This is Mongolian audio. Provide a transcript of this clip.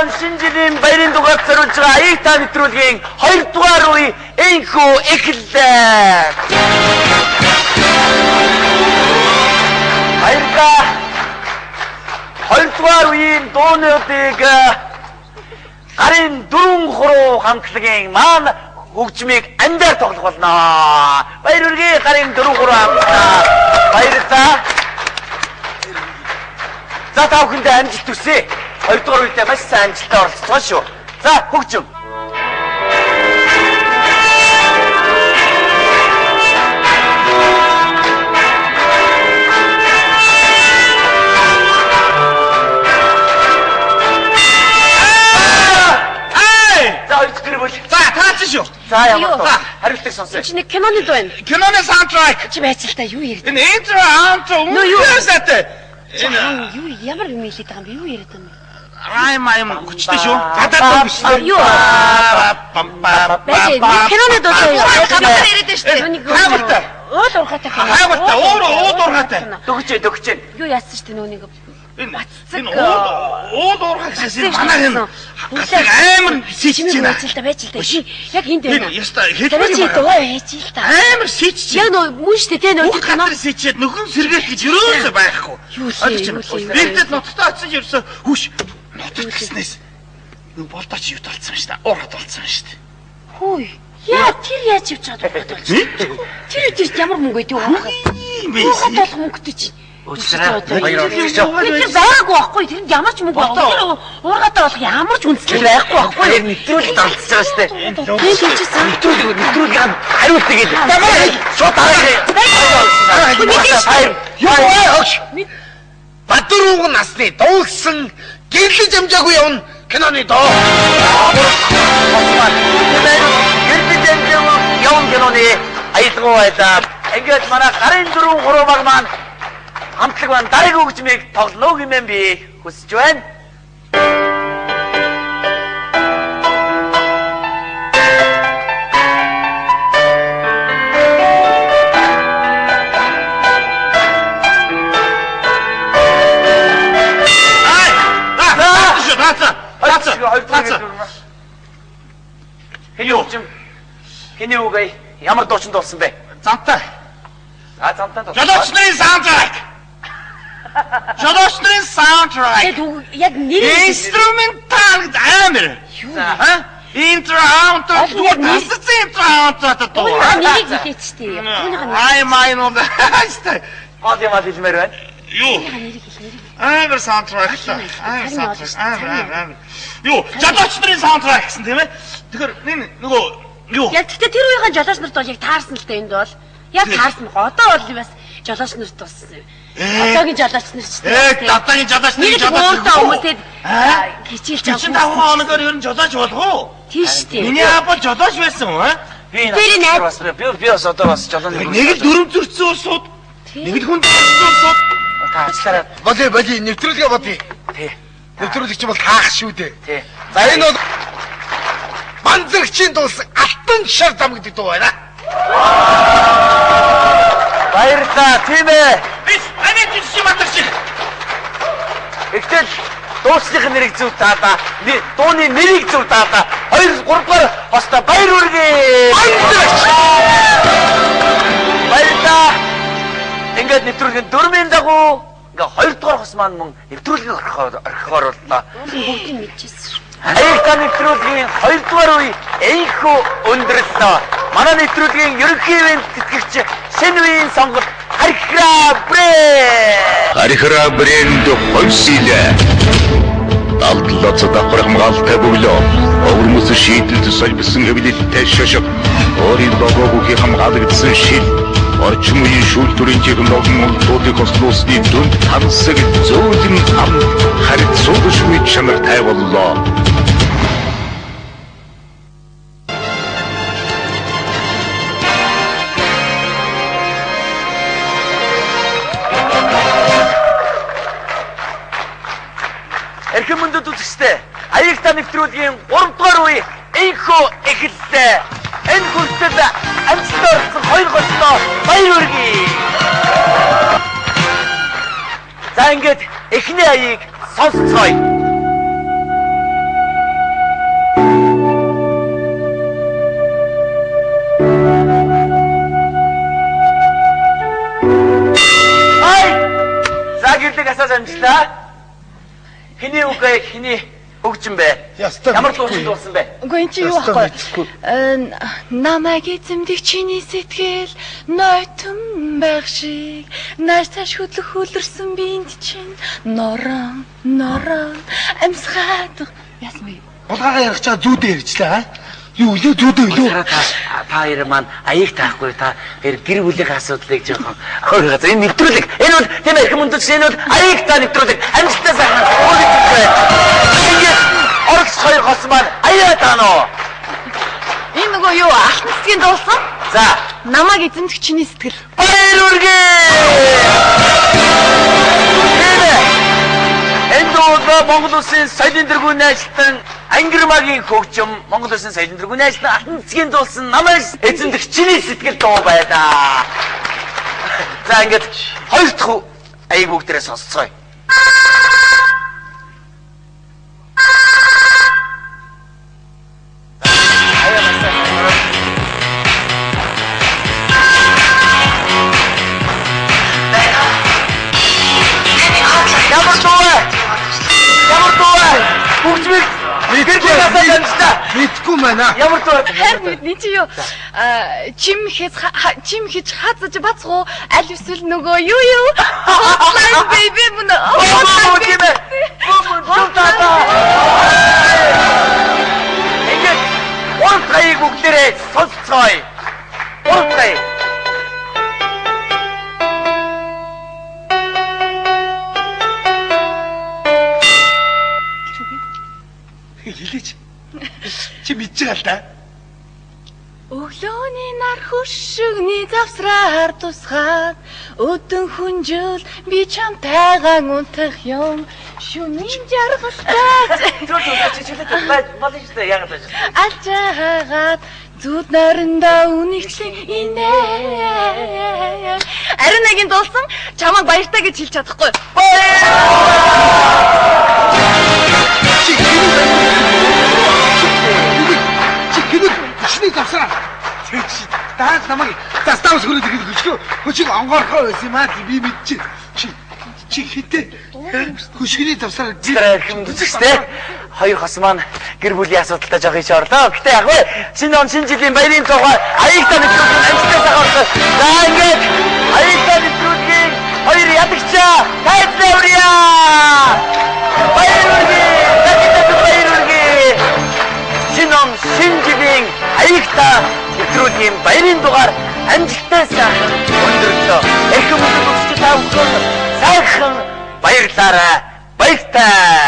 2018 шинэ жилийн баярын дугаард зориулж байгаа Аягта нэвтрүүлгийн 2 дугаар үе энхүү эхэллээ. Баярлалаа. 2 дугаар үеийн дуунуудыг гарын 4 хуруу хамтлагийн маань хөгжмийг амдаар тоглох болно. Баяр хүргэе гарын 4 хуруу хамтлаа. Баярлалаа. За та бүхэндээ амжилт хүсье. 2 дугаар үедээ маш сайн амжилттай оролцсон шүү. За хөгжим. За таач шүү. За ямар тоо. Хариултыг сонсъё. Чи нэг киноны дуу байна. Киноны саундтрек. Чи байцаалтаа юу яриад? Энэ интро аунтро үнэсэтэй. Юу ямар юм хэлээд байгаа юм бэ? Юу яриад байгаа юм бэ? Райм хүчтэй шүү. Гадаад биш. Юу? Киноны дуу юу? Гадаад яриад байна шүү дээ. Хаагуултай. Уул уурхатай кино. Хаагуултай. Уул уурхатай. Дөгч. Юу яасан шүү дээ нүг. Энэ уул уурхагсаас манай юм. Амар сичж байна. Байж л та. Яг энд байна. Яста чи дуу хийж л та. Амар сичж. Яг нөө мөн шүү дээ нөө кино сичээд нөхөн сэргээл гэж ерөөсөө байхгүй. Бигтэд ноцтой очсон ч ерөөсөө хүш ноцтой гэснээс нөө болдооч юу толцсон шүү дээ. Уурхад толцсон шүү дээ. Хөөе. Яа тэр яаж явж чаддаг болж. Тэр ямар мөнгө өгдөг юм бэ? Уурхад болох мөнгөтэй чи. Өчигдөр баяр хүргэж байгаа. Тэр байгаагүй байхгүй. Тэр ямар ч мөнгө байхгүй. Тэр уургатай болох ямар ч үндэслэл байхгүй байхгүй. Нэвтрүүлэлт оролцож байгаа шүү дээ. Тийм хийчихсэн. Нэвтрүүлгийн хариултыг ий. Шууд арай. Бадурууг насны дуугсан гэрлэж амжаагүй явна киноны доо. Гэрлэж амжаагүй явна киноны аялгаа байлаа. Ингээд манай гарын 4 хуруу баг маань хамтлаг маань дараагийн хөгжмийг тоглоно гэмээр би хүсэж байна. Хэний үгүй ямар дуучин дуулсан бэ? Замтай. Замтай дуулсан. Жолоочны саундтрек. Жолоочны саундтрек. Яг нэр инструментал амар. Интро аунтро дуу. Нэрийг хэлээч тээ. Ай ноо хайстай. Мод юм хэлмээр байна. Юу? Нэрийг хэл. Амар саундтрек. Амар. Юу? Жолоочны саундтрек гэсэн тийм ээ. Тэгэхээр энэ нөгөө юу? Яг тэгтээ тэр үеийн жолооч нарт бол яг таарсан л та энд бол. Яг таарсан. Одоо бол бас жолооч нарт туссан. Одоогийн жолооч нар ч тийм. Одоогийн жолооч нар хүмүүстэй хичээлж байгаа. 45 хоногоор ер нь жолооч болох уу? Тийш тийм. Миний аав жолооч байсан уу? Би бас одоо бас жолооны. Нэг л дөрөв зөрчсөн улсууд. Нэг л хүн зөрчсөн улсууд. Та ажиллаараа. Боли нэвтрүүлгээ бодъё. Тий. Нэвтрүүлэгч бол таах шүү дээ. Тий. За энэ бол Манзагчийн дуулсан алтан шар зам гэдэг дуу байна. Баярлалаа тийм ээ. Амин тийш матарч. Ихтэл дуусных нэрийг зөв таада. Дууны нэрийг зөв таада. 2 3 дугаар босто баяр хүргэе. Баярлалаа. Ингээд нэвтрүүлгийн 4-ийн дагуу ингээд 2 дугаар хос маань мөн нэвтрүүлгийг орхихоор боллоо. Бүгдийг мэдчихсэн шүү. Аягта нэвтрүүлгийн 2 дугаар үе энхүү өндөрлөө. Манай нэвтрүүлгийн ерөнхий ивент тэтгэгч шинэ үеийн сонголт Харихра брэнд хойсилэ. Далдлац давхар хамгаалтай бөглөө. Өвөрмөс шийдэлд солбисон хөвлөлттэй шошог. Өөрийн логоог хамгаалагдсан шил. Орчин үеийн шүүлтүрийн технологийн үйлдвэрийг хослуулсны дүнд тансаг зөөлөн ам харьцуулшгүй чанартай боллоо. Эрхэм мөндөд үзэгчдээ Аягта нэвтрүүлгийн 3 дугаар үе энхүү эхэллээ. Энэ хүртэл амжилттай орсон 2 голтой баяр хүргэе. За ингээд эхний аяыг сонсцгоё. ясаж амжилтаа. Хиний үгээ хиний өгчөн бэ? Ястаа. Ямар дуучин дуусан бэ? Үгүй энэ чи юу байхгүй. Намайг эзэмдэх чиний сэтгэл нойтон байх шиг нааш цааш хөдлөх хөлөрсөн биэнд чинь норон амсгаад яасан бэ? Улгаагаа ярих чаа зүүдээ ярьчлаа аа. Юу лээ зүүдээ юу? Та хоёр маань аяг таахгүй та гэр бүлийн асуудлыг жоохон өөр газар энэ нэвтрүүлэг энэ бол тийм эрхэм мөндөс энэ бол аяг та нэвтрүүлэг амжилттай сайхан уулзчихвэ. Ингээд орогч хоёр хос маань аяа таано. Энэ нөгөө юу алтан цэцгийн дуусан? За Намайг эзэмдэх чиний сэтгэл. баяр үргээ. Энэ дуу Монгол Улсын соёлын тэргүүн найзлан Ангирмагийн хөгжим Монгол Улсын соёлын тэргүүн найзлан алтан цэцгийн дуулсан намайг эзэмдэх чиний сэтгэл дуу байлаа. За ингээд хоёр дахь аяг бүгдээрээ сонсцгоё. Ямар дуу хөгжмийг гэрдээ насаж амжилтаа. Мэдгүй байна. Ямар дуу Харин бидний чи юу чим хийж хазаж бацгоо аль эсвэл нөгөө юу hotline baby мөн ингээд уртгыг бүгдээрээ сонсцгоё. Уртгыг Хэлээч. Чи мэдж байгаа л да. Өглөөний нар хөшигний завсраар тусгаад өдөн хүнжил би чамтайгаа унтах юм шүмийн жаргалтай чичүүлээд болно шүү дээ яг тааш. алжаагаад зүуд нариндаа үнэхлэн инээ ариун нэгийн дуулсан чамайг баяртай гэж хэлж чадахгүй. Чиний завсраа. Чи даад намайг заставс хөрөд ирэх хөшгөө. Хөшиг онгорхоо байсан юм аа би мэдчих. Чи хитэ. Хөшгөний завсраа эрхэм үзэжтэй. Хоёр хос маань гэр бүлийн асуудалтай жоох хийж орлоо. Гэтэ яг вэ шинэ он шинэ жилийн баярын тухай аяг та нэвтрүүлгийн амжилттай сайхан. За ингээд аяг та нэвтрүүлгийн хоёр ядагчаа тайлбар өрье. Баяр үргээ. Баяр үргээ. Шинэ он шинэ жилийн аяг та нэвтрүүлгийн баярын дугаар амжилттай сайхан өндөрлөө. Эрхэм үзэгчид та бүхэн сайхан баярлаарай. Баяртай.